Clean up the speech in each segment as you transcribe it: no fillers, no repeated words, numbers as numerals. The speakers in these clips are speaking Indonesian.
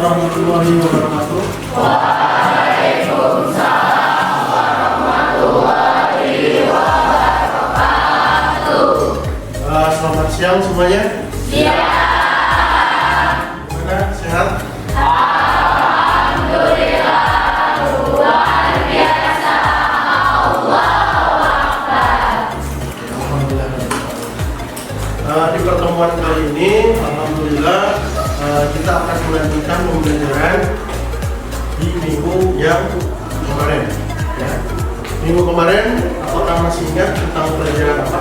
warahmatullahi wabarakatuh. Selamat siang semuanya. Gimana, sehat? Di pertemuan kali ini, alhamdulillah, kita akan melanjutkan pembelajaran di minggu yang kemarin. Ya. Minggu kemarin, apakah masih ingat tentang pelajaran apa?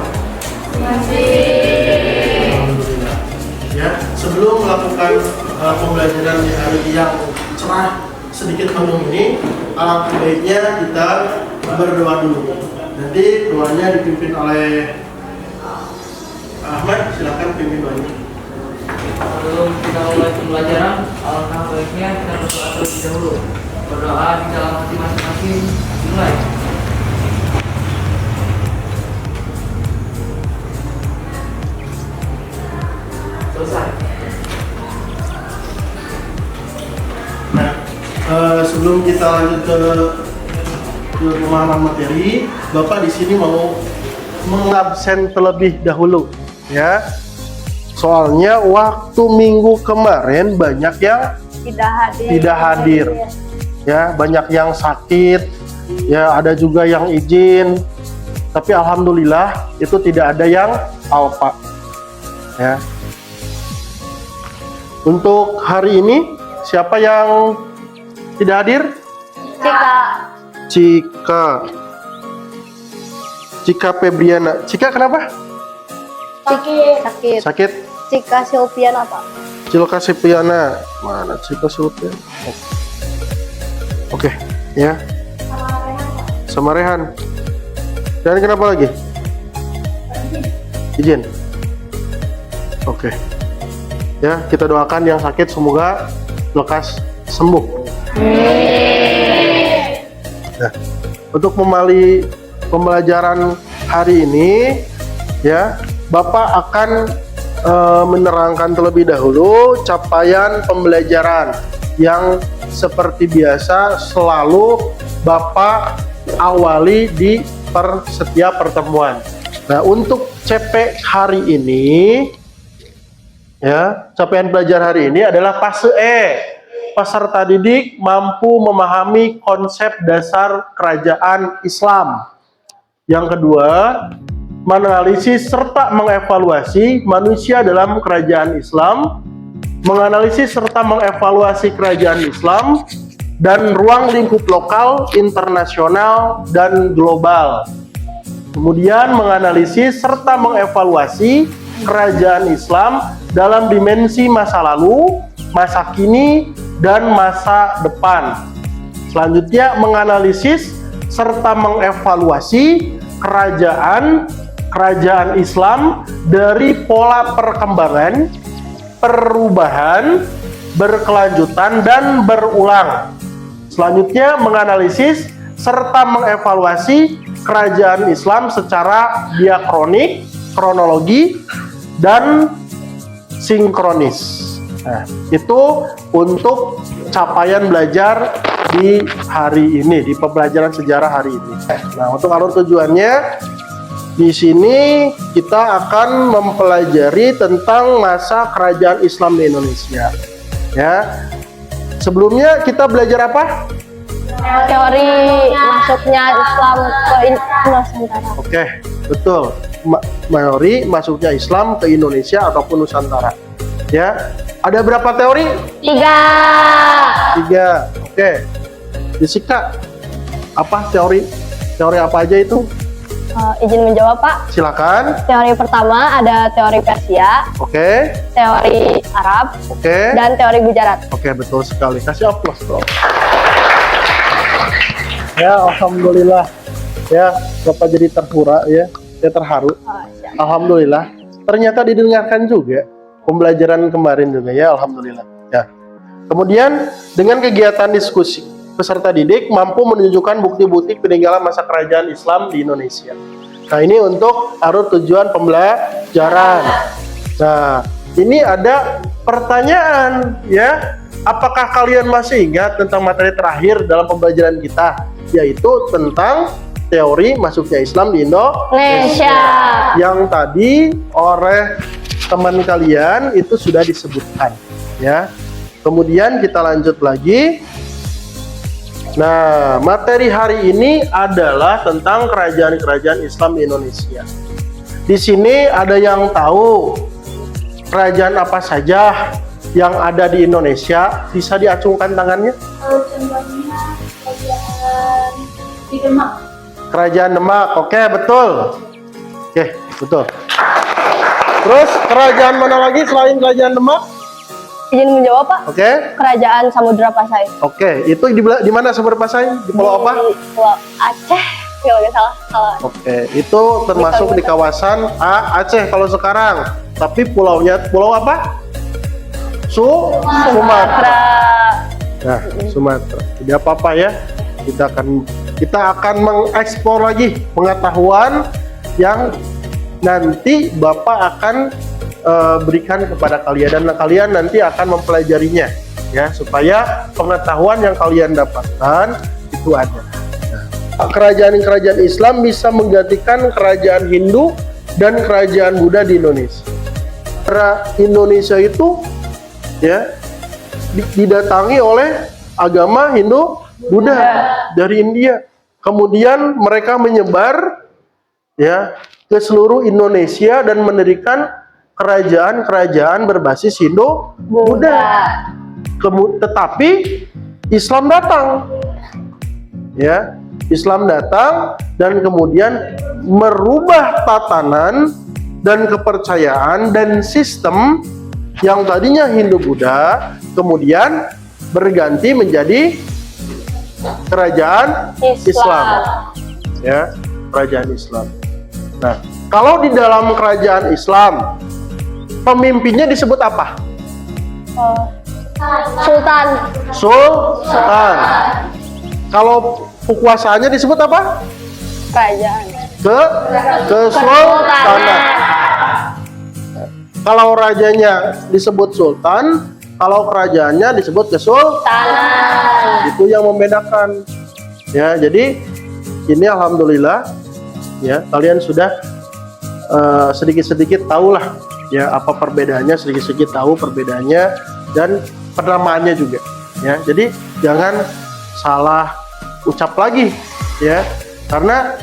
Masih. Alhamdulillah. Ya, sebelum melakukan pembelajaran di hari yang cerah sedikit mendung ini, alangkah baiknya kita berdoa dulu. Nanti doanya dipimpin oleh Ahmad, silakan pimpin doanya. Sebelum kita mulai pembelajaran, alangkah baiknya kita berdoa terlebih dahulu. Berdoa di dalam hati masing-masing. Mulai. Selesai. Nah, sebelum kita lanjut ke pemahaman materi, Bapak di sini mau mengabsen terlebih dahulu, ya. Soalnya waktu minggu kemarin banyak yang tidak hadir, ya, banyak yang sakit, ya, ada juga yang izin. Tapi alhamdulillah itu tidak ada yang alpa, ya. Untuk hari ini siapa yang tidak hadir? Cika Febriana. Cika kenapa? Sakit. Cika Silviana, Pak. Cilka Silviana. Mana Cika Silviana? Oke, ya. Sama Rehan. Dan kenapa lagi? Izin. Oke. Ya, kita doakan yang sakit semoga lekas sembuh. Nah, untuk memulai pembelajaran hari ini, ya, Bapak akan menerangkan terlebih dahulu capaian pembelajaran yang seperti biasa selalu Bapak awali di setiap pertemuan. Nah, untuk CP hari ini, ya, capaian belajar hari ini adalah fase E. Peserta didik mampu memahami konsep dasar kerajaan Islam. Yang kedua, menganalisis serta mengevaluasi manusia dalam kerajaan Islam, menganalisis serta mengevaluasi kerajaan Islam dan ruang lingkup lokal, internasional, dan global. Kemudian menganalisis serta mengevaluasi kerajaan Islam dalam dimensi masa lalu, masa kini, dan masa depan. Selanjutnya menganalisis serta mengevaluasi kerajaan Islam dari pola perkembangan, perubahan, berkelanjutan, dan berulang. Selanjutnya menganalisis serta mengevaluasi kerajaan Islam secara diakronik, kronologi, dan sinkronis. Nah, itu untuk capaian belajar di hari ini, di pembelajaran sejarah hari ini. Nah, untuk alur tujuannya, di sini kita akan mempelajari tentang masa kerajaan Islam di Indonesia. Ya, sebelumnya kita belajar apa? Teori masuknya Islam ke Nusantara. Oke, betul. Teori masuknya Islam ke Indonesia ataupun Nusantara. Ya, ada berapa teori? 3. Oke. Jessica, apa teori apa aja itu? Izin menjawab, Pak. Silakan. Teori pertama ada teori Persia, Oke. teori Arab, Oke. dan teori Gujarat. Oke, betul sekali. Kasih aplaus dong. Ya, alhamdulillah. Ya, Bapak jadi terpura ya. Saya terharu. Alhamdulillah. Ternyata didengarkan juga pembelajaran kemarin juga ya, alhamdulillah. Ya. Kemudian dengan kegiatan diskusi, peserta didik mampu menunjukkan bukti-bukti peninggalan masa kerajaan Islam di Indonesia. Nah, ini untuk alur tujuan pembelajaran. Nah, ini ada pertanyaan ya. apakah kalian masih ingat tentang materi terakhir dalam pembelajaran kita, yaitu tentang teori masuknya Islam di Indonesia. Yang tadi oleh teman kalian itu sudah disebutkan, ya. Kemudian kita lanjut lagi. Nah, materi hari ini adalah tentang kerajaan-kerajaan Islam di Indonesia. Di sini ada yang tahu kerajaan apa saja yang ada di Indonesia? Bisa diacungkan tangannya? Contohnya kerajaan di Demak. Kerajaan Demak, oke, betul. Oke, betul. Terus kerajaan mana lagi selain kerajaan Demak? Izin menjawab Pak. Oke. Kerajaan Samudra Pasai. Oke, itu di mana Samudra Pasai? Di Pulau apa? Di Pulau Aceh. Kalau nggak salah. Oke, itu termasuk di kawasan Aceh kalau sekarang. Tapi pulaunya pulau apa? Sumatera. Nah, Sumatera. Tidak apa-apa ya. Kita akan mengeksplor lagi pengetahuan yang nanti Bapak akan berikan kepada kalian, dan kalian nanti akan mempelajarinya ya, supaya pengetahuan yang kalian dapatkan itu ada. Nah, kerajaan-kerajaan Islam bisa menggantikan kerajaan Hindu dan kerajaan Buddha di Indonesia. Karena Indonesia itu ya didatangi oleh agama Hindu Buddha dari India. Kemudian mereka menyebar ya ke seluruh Indonesia dan mendirikan kerajaan-kerajaan berbasis Hindu Buddha. Tetapi Islam datang. Ya, Islam datang dan kemudian merubah tatanan dan kepercayaan dan sistem yang tadinya Hindu Buddha kemudian berganti menjadi kerajaan Islam. Ya, kerajaan Islam. Nah, kalau di dalam kerajaan Islam pemimpinnya disebut apa? Sultan. Sultan. Kalau kekuasaannya disebut apa? Kerajaan. Kesultanan. Kalau rajanya disebut sultan, kalau kerajaannya disebut kesultanan. Itu yang membedakan. Ya, jadi ini alhamdulillah ya, kalian sudah sedikit-sedikit tahulah ya apa perbedaannya, sedikit-sedikit tahu perbedaannya dan penamaannya juga ya. Jadi jangan salah ucap lagi ya, karena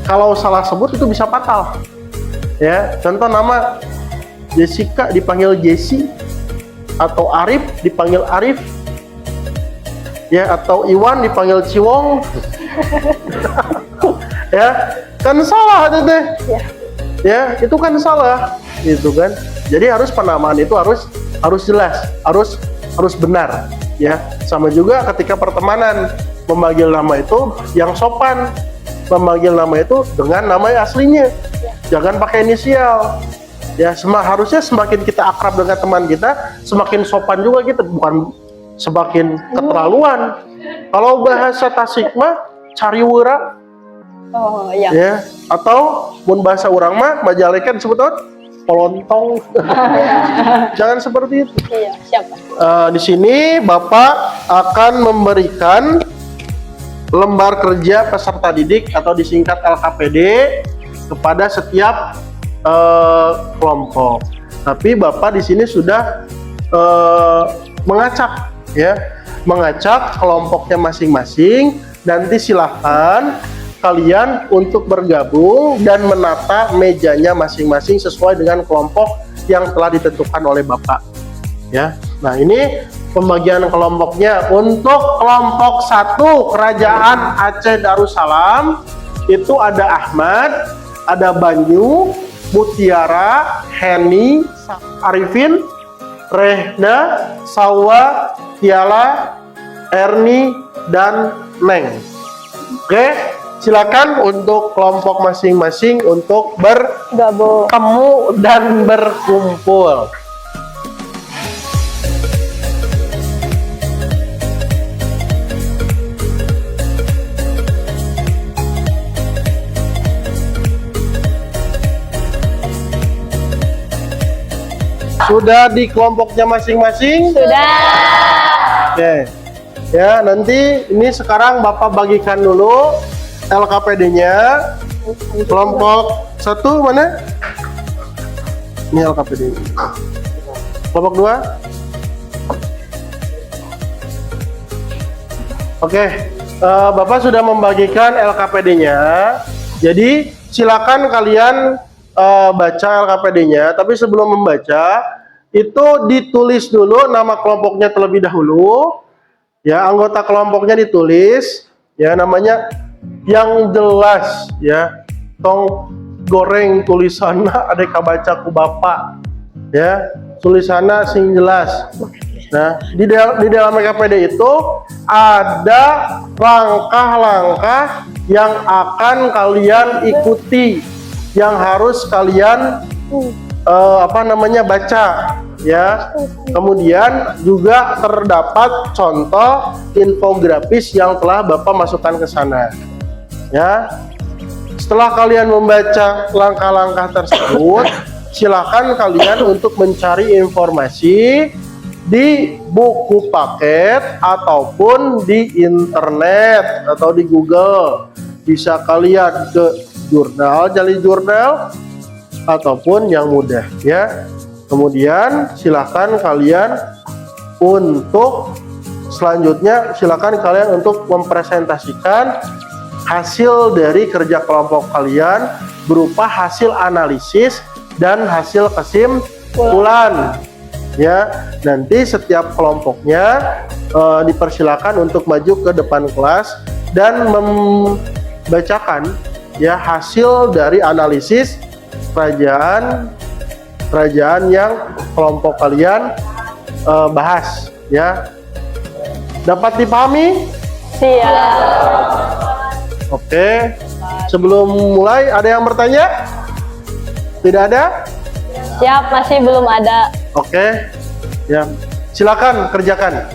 kalau salah sebut itu bisa fatal ya. Contoh nama Jessica dipanggil Jessie, atau Arif dipanggil Arif ya, atau Iwan dipanggil Ciwong ya, kan salah itu deh ya, itu kan salah gitu kan. Jadi harus penamaan itu harus jelas, harus benar ya. Sama juga ketika pertemanan, memanggil nama itu yang sopan, memanggil nama itu dengan nama aslinya, jangan pakai inisial ya. Harusnya semakin kita akrab dengan teman kita, semakin sopan juga kita, bukan semakin keterlaluan. Kalau bahasa Tasik mah cari wura. Oh iya. Ya, atau mun bahasa orang mah majalekan sebetulnya polontong. Jangan seperti itu. Iya, siapa? Di sini Bapak akan memberikan lembar kerja peserta didik atau disingkat LKPD kepada setiap kelompok. Tapi Bapak di sini sudah mengacak ya, mengacak kelompoknya masing-masing. Nanti silahkan kalian untuk bergabung dan menata mejanya masing-masing sesuai dengan kelompok yang telah ditentukan oleh Bapak ya. Nah, ini pembagian kelompoknya. Untuk kelompok 1 Kerajaan Aceh Darussalam itu ada Ahmad, ada Banyu, Mutiara, Heni, Arifin, Rehna, Sawa, Tiala, Erni, dan Neng. Oke, silakan untuk kelompok masing-masing untuk bertemu dan berkumpul. Sudah di kelompoknya masing-masing? Sudah. Oke. Ya, nanti ini sekarang Bapak bagikan dulu LKPD-nya. Kelompok 1 mana? Ini LKPD. Kelompok 2? Oke. Bapak sudah membagikan LKPD-nya. Jadi, silakan kalian baca LKPD-nya, tapi sebelum membaca itu ditulis dulu nama kelompoknya terlebih dahulu. Ya, anggota kelompoknya ditulis, ya namanya yang jelas, ya. Tong goreng tulisanna adek kabaca ku bapak, ya. Tulisanna sing jelas. Nah, di dalam LKPD itu ada langkah-langkah yang akan kalian ikuti, yang harus kalian baca, ya. Kemudian juga terdapat contoh infografis yang telah Bapak masukkan ke sana, ya. Setelah kalian membaca langkah-langkah tersebut, silakan kalian untuk mencari informasi di buku paket ataupun di internet atau di Google. Bisa kalian ke jurnal, Jali Jurnal, ataupun yang mudah, ya. Kemudian silakan kalian untuk selanjutnya untuk mempresentasikan hasil dari kerja kelompok kalian berupa hasil analisis dan hasil kesimpulan, ya. Nanti setiap kelompoknya dipersilakan untuk maju ke depan kelas dan membacakan, ya, hasil dari analisis kerajaan yang kelompok kalian bahas, ya. Dapat dipahami? Siap. Oke. Sebelum mulai ada yang bertanya? Tidak ada? Siap, masih belum ada. Oke. Ya, silakan kerjakan.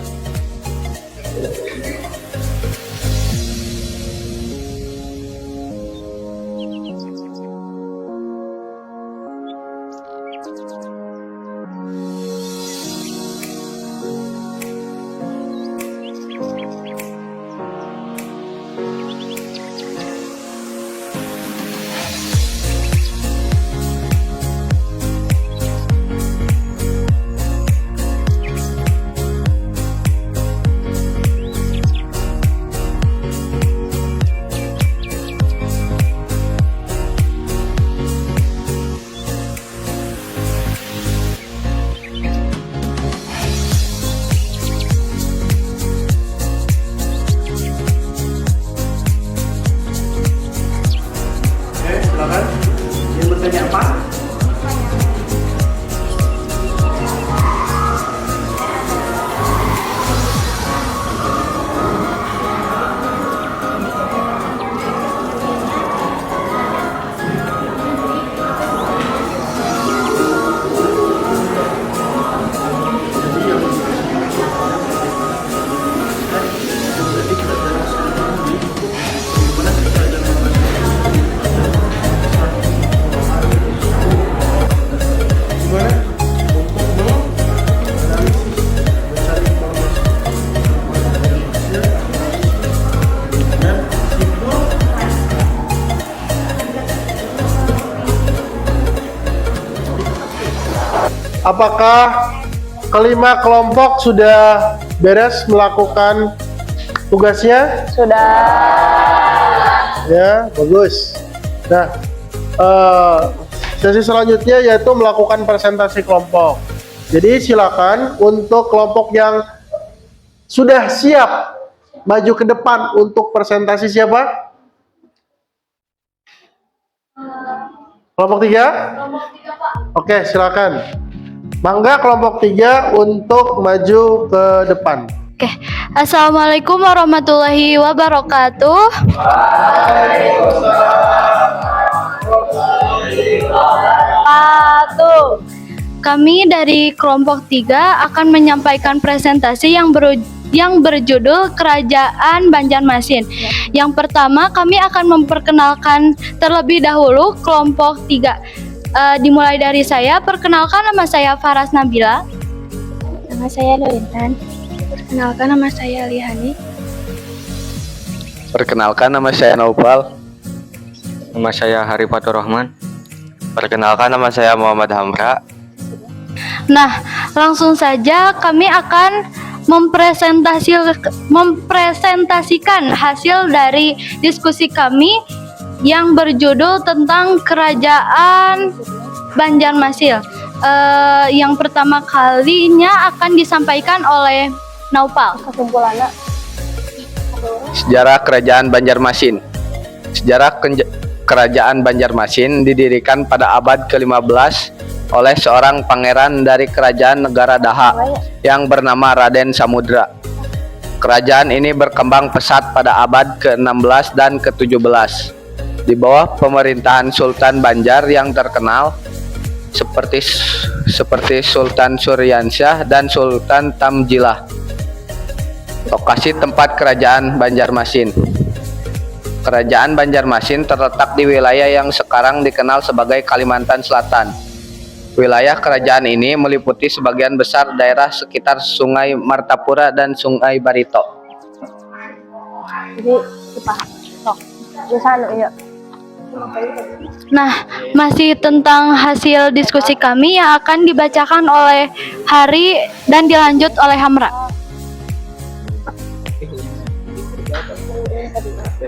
Apakah kelima kelompok sudah beres melakukan tugasnya? Sudah. Ya, bagus. Nah, sesi selanjutnya yaitu melakukan presentasi kelompok. Jadi silakan untuk kelompok yang sudah siap maju ke depan untuk presentasi siapa? Kelompok 3? Kelompok 3, Pak. Oke, silakan. Mangga kelompok 3 untuk maju ke depan. Oke, Assalamualaikum warahmatullahi wabarakatuh. Kami dari kelompok 3 akan menyampaikan presentasi yang berjudul Kerajaan Banjarmasin. Yang pertama, kami akan memperkenalkan terlebih dahulu kelompok 3. Dimulai dari saya, perkenalkan nama saya Faras Nabila. Nama saya Lointan. Perkenalkan nama saya Lihani. Perkenalkan nama saya Naufal. Nama saya Harifatur Rahman. Perkenalkan nama saya Muhammad Hamra. Nah, langsung saja kami akan mempresentasikan hasil dari diskusi kami yang berjudul tentang Kerajaan Banjarmasin. Yang pertama kalinya akan disampaikan oleh Naufal. Kesimpulannya. Sejarah Kerajaan Banjarmasin. Sejarah Kerajaan Banjarmasin didirikan pada abad ke-15 oleh seorang pangeran dari kerajaan negara Daha yang bernama Raden Samudra. Kerajaan ini berkembang pesat pada abad ke-16 dan ke-17 di bawah pemerintahan Sultan Banjar yang terkenal seperti Sultan Suryansyah dan Sultan Tamjilah. Lokasi tempat Kerajaan Banjarmasin. Kerajaan Banjarmasin terletak di wilayah yang sekarang dikenal sebagai Kalimantan Selatan. Wilayah kerajaan ini meliputi sebagian besar daerah sekitar Sungai Martapura dan Sungai Barito. Jadi, ya. Nah, masih tentang hasil diskusi kami yang akan dibacakan oleh Hari dan dilanjut oleh Hamra.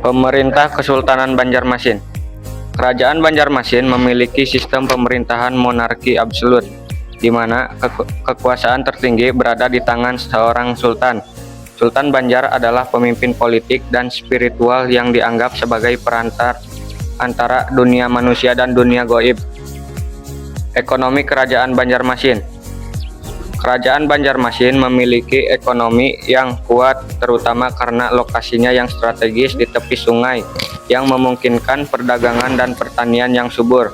Pemerintah Kesultanan Banjarmasin. Kerajaan Banjarmasin memiliki sistem pemerintahan monarki absolut, di mana kekuasaan tertinggi berada di tangan seorang sultan. Sultan Banjar adalah pemimpin politik dan spiritual yang dianggap sebagai perantar antara dunia manusia dan dunia gaib. Ekonomi Kerajaan Banjarmasin. Kerajaan Banjarmasin memiliki ekonomi yang kuat terutama karena lokasinya yang strategis di tepi sungai yang memungkinkan perdagangan dan pertanian yang subur.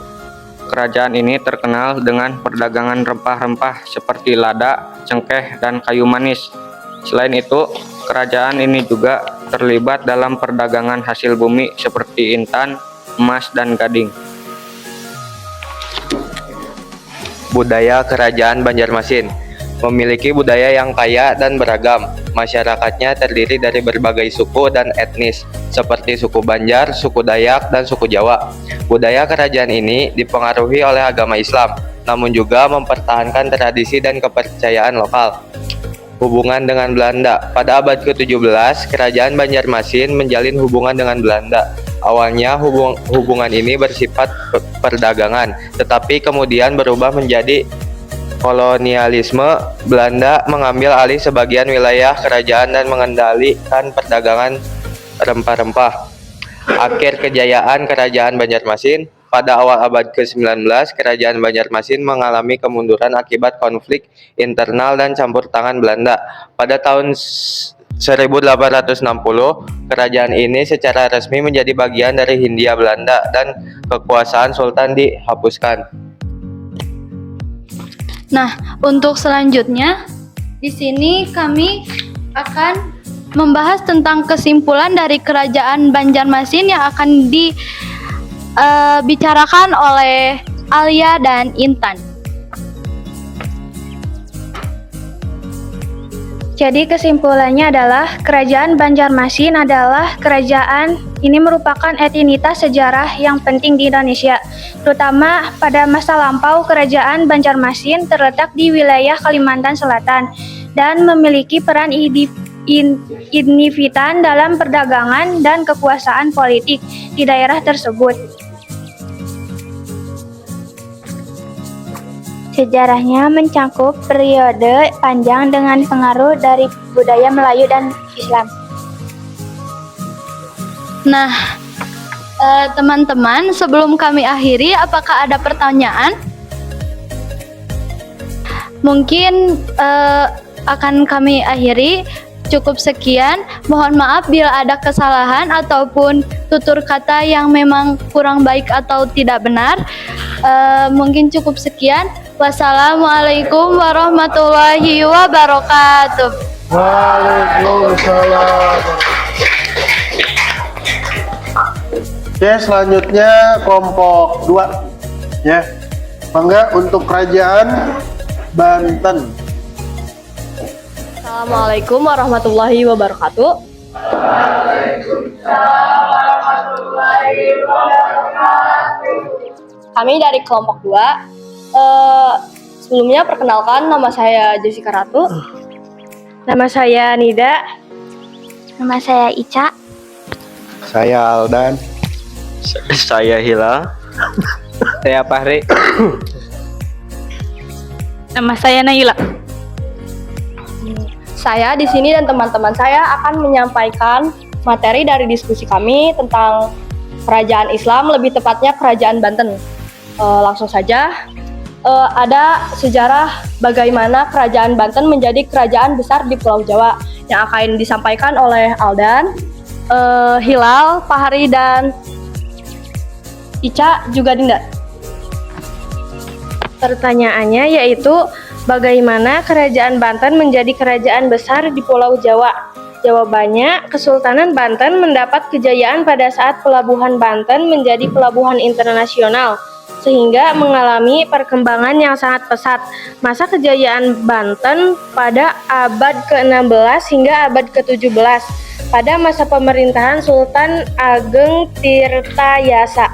Kerajaan ini terkenal dengan perdagangan rempah-rempah seperti lada, cengkeh, dan kayu manis. Selain itu, kerajaan ini juga terlibat dalam perdagangan hasil bumi seperti intan, emas, dan gading. Budaya Kerajaan Banjarmasin memiliki budaya yang kaya dan beragam. Masyarakatnya terdiri dari berbagai suku dan etnis, seperti suku Banjar, suku Dayak, dan suku Jawa. Budaya kerajaan ini dipengaruhi oleh agama Islam, namun juga mempertahankan tradisi dan kepercayaan lokal. Hubungan dengan Belanda. Pada abad ke-17, Kerajaan Banjarmasin menjalin hubungan dengan Belanda. Awalnya hubungan ini bersifat perdagangan, tetapi kemudian berubah menjadi kolonialisme. Belanda mengambil alih sebagian wilayah kerajaan dan mengendalikan perdagangan rempah-rempah. Akhir kejayaan Kerajaan Banjarmasin. Pada awal abad ke-19, Kerajaan Banjarmasin mengalami kemunduran akibat konflik internal dan campur tangan Belanda. Pada tahun 1860, kerajaan ini secara resmi menjadi bagian dari Hindia Belanda dan kekuasaan sultan dihapuskan. Nah, untuk selanjutnya, di sini kami akan membahas tentang kesimpulan dari Kerajaan Banjarmasin yang akan dibicarakan oleh Alia dan Intan. Jadi kesimpulannya adalah Kerajaan Banjarmasin adalah kerajaan ini merupakan etinitas sejarah yang penting di Indonesia. Terutama pada masa lampau, Kerajaan Banjarmasin terletak di wilayah Kalimantan Selatan dan memiliki peran signifikan dalam perdagangan dan kekuasaan politik di daerah tersebut. Sejarahnya mencakup periode panjang dengan pengaruh dari budaya Melayu dan Islam. Nah, teman-teman, sebelum kami akhiri, apakah ada pertanyaan? Mungkin akan kami akhiri. Cukup sekian. Mohon maaf bila ada kesalahan ataupun tutur kata yang memang kurang baik atau tidak benar. Mungkin cukup sekian. Wassalamualaikum warahmatullahi wabarakatuh. Waalaikumsalam. Oke, selanjutnya kelompok 2 ya. Mangga untuk kerajaan Banten. Assalamualaikum warahmatullahi wabarakatuh. Kami dari kelompok 2. Sebelumnya perkenalkan, nama saya Jessica Ratu. Nama saya Nida. Nama saya Ica. Saya Aldan. Saya Hilal. Saya Fahri. Nama saya Naila. Saya di sini dan teman-teman saya akan menyampaikan materi dari diskusi kami tentang kerajaan Islam, lebih tepatnya kerajaan Banten. Langsung saja, ada sejarah bagaimana kerajaan Banten menjadi kerajaan besar di Pulau Jawa yang akan disampaikan oleh Aldan, Hilal, Fahri, dan Ica juga Dinda. Pertanyaannya yaitu bagaimana kerajaan Banten menjadi kerajaan besar di Pulau Jawa? Jawabannya, Kesultanan Banten mendapat kejayaan pada saat pelabuhan Banten menjadi pelabuhan internasional, sehingga mengalami perkembangan yang sangat pesat. Masa kejayaan Banten pada abad ke-16 hingga abad ke-17, pada masa pemerintahan Sultan Ageng Tirtayasa.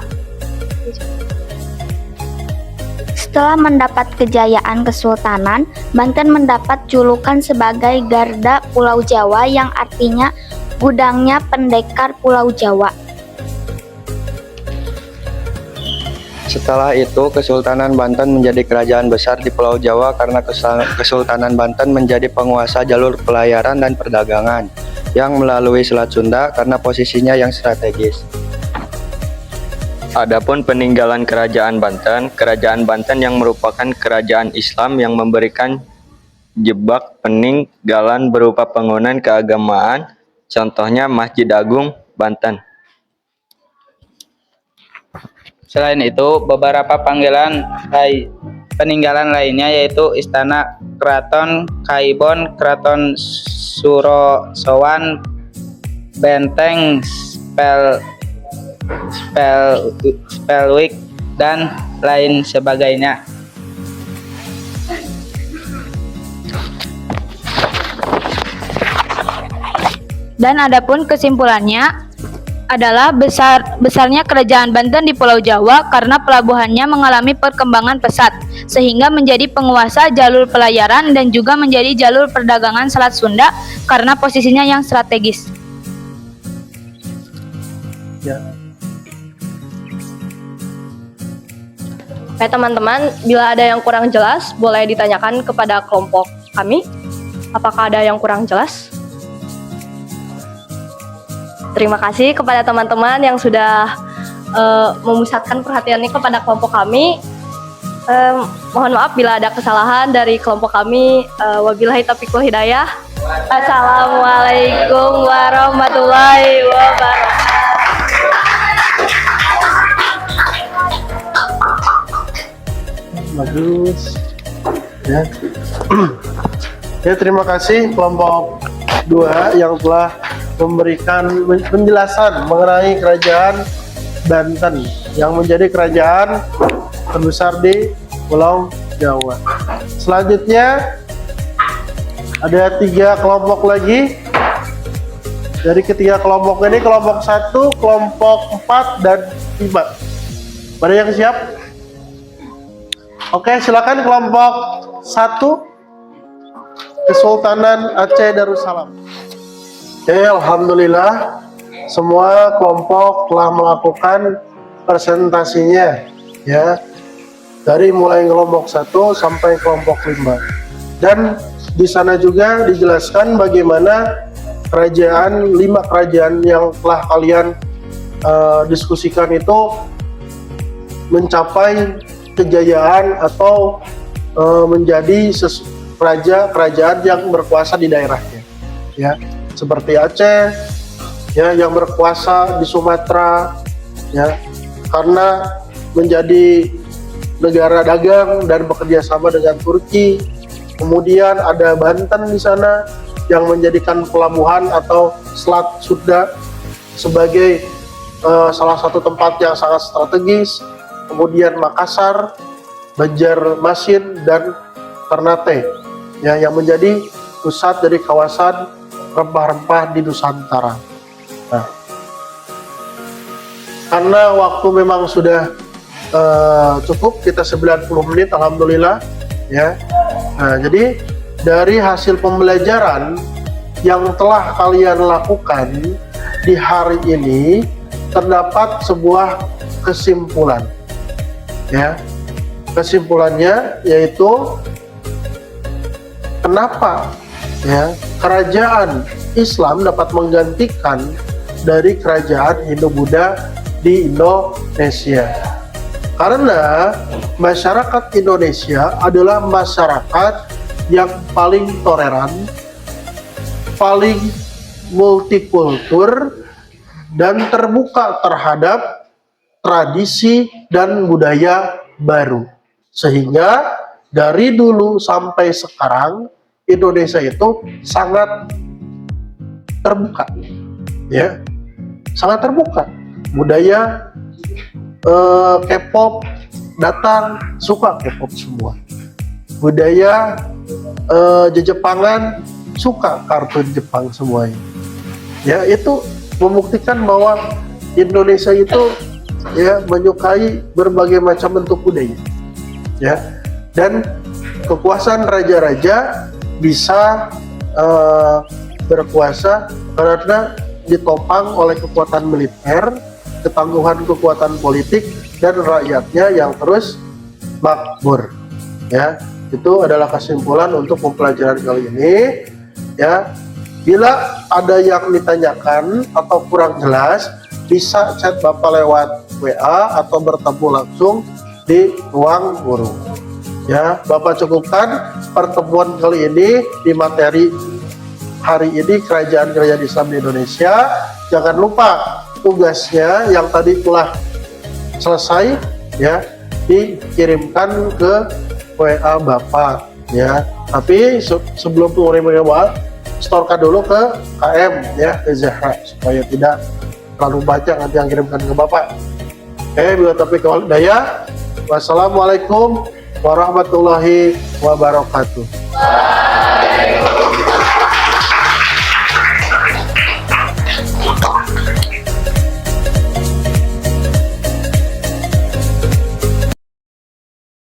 Setelah mendapat kejayaan kesultanan, Banten mendapat julukan sebagai Garda Pulau Jawa yang artinya gudangnya pendekar Pulau Jawa. Setelah itu, Kesultanan Banten menjadi kerajaan besar di Pulau Jawa karena Kesultanan Banten menjadi penguasa jalur pelayaran dan perdagangan yang melalui Selat Sunda karena posisinya yang strategis. Adapun peninggalan kerajaan Banten yang merupakan kerajaan Islam yang memberikan jebak peninggalan berupa bangunan keagamaan, contohnya Masjid Agung Banten. Selain itu, beberapa peninggalan lainnya yaitu Istana Keraton Kaibon, Keraton Surosowan, Benteng Spelwick, dan lain sebagainya. Dan adapun kesimpulannya adalah besarnya kerajaan Banten di Pulau Jawa karena pelabuhannya mengalami perkembangan pesat sehingga menjadi penguasa jalur pelayaran dan juga menjadi jalur perdagangan Selat Sunda karena posisinya yang strategis. Ya. Baik teman-teman, bila ada yang kurang jelas, boleh ditanyakan kepada kelompok kami. Apakah ada yang kurang jelas? Terima kasih kepada teman-teman yang sudah memusatkan perhatiannya kepada kelompok kami. Mohon maaf bila ada kesalahan dari kelompok kami. Wabillahi taufiq wal hidayah. Assalamualaikum warahmatullahi wabarakatuh. Bagus. Ya. Ya, terima kasih kelompok 2 yang telah memberikan penjelasan mengenai kerajaan Banten yang menjadi kerajaan terbesar di Pulau Jawa. Selanjutnya ada 3 kelompok lagi. Dari ketiga kelompok ini, kelompok 1, kelompok 4, dan 5. Ada yang siap? Oke, silakan kelompok 1, Kesultanan Aceh Darussalam. Oke, alhamdulillah semua kelompok telah melakukan presentasinya, ya, dari mulai kelompok 1 sampai kelompok 5. Dan di sana juga dijelaskan bagaimana 5 kerajaan yang telah kalian diskusikan itu mencapai kejayaan atau menjadi kerajaan yang berkuasa di daerahnya, ya, seperti Aceh, ya, yang berkuasa di Sumatera, ya, karena menjadi negara dagang dan bekerja sama dengan Turki. Kemudian ada Banten di sana yang menjadikan pelabuhan atau Selat Sunda sebagai salah satu tempat yang sangat strategis. Kemudian Makassar, Banjarmasin dan Ternate, ya, yang menjadi pusat dari kawasan rempah-rempah di Nusantara. Nah, karena waktu memang sudah cukup, kita 90 menit, alhamdulillah, ya. Nah, jadi dari hasil pembelajaran yang telah kalian lakukan di hari ini terdapat sebuah kesimpulan, ya. Kesimpulannya yaitu kenapa, ya, kerajaan Islam dapat menggantikan dari kerajaan Hindu-Buddha di Indonesia. Karena masyarakat Indonesia adalah masyarakat yang paling toleran, paling multikultur, dan terbuka terhadap tradisi dan budaya baru. Sehingga dari dulu sampai sekarang Indonesia itu sangat terbuka, ya, sangat terbuka. Budaya K-pop datang, suka K-pop semua. Budaya Jepangan, suka kartun Jepang semuanya. Ya, itu membuktikan bahwa Indonesia itu, ya, menyukai berbagai macam bentuk budaya, ya, dan kekuasaan raja-raja bisa berkuasa karena ditopang oleh kekuatan militer, ketangguhan kekuatan politik, dan rakyatnya yang terus makmur, ya. Itu adalah kesimpulan untuk pembelajaran kali ini, ya. Bila ada yang ditanyakan atau kurang jelas, bisa chat Bapak lewat WA atau bertemu langsung di ruang guru. Ya, Bapak cukupkan pertemuan kali ini di materi hari ini kerajaan-kerajaan Islam di Indonesia. Jangan lupa tugasnya yang tadi telah selesai, ya, dikirimkan ke WA Bapak, ya. Tapi sebelum pengiriman WA, storkan dulu ke KM, ya, ke Zahra, supaya tidak terlalu banyak nanti yang kirimkan ke Bapak. Bila taufiq wal hidayah. Wassalamualaikum warahmatullahi wabarakatuh.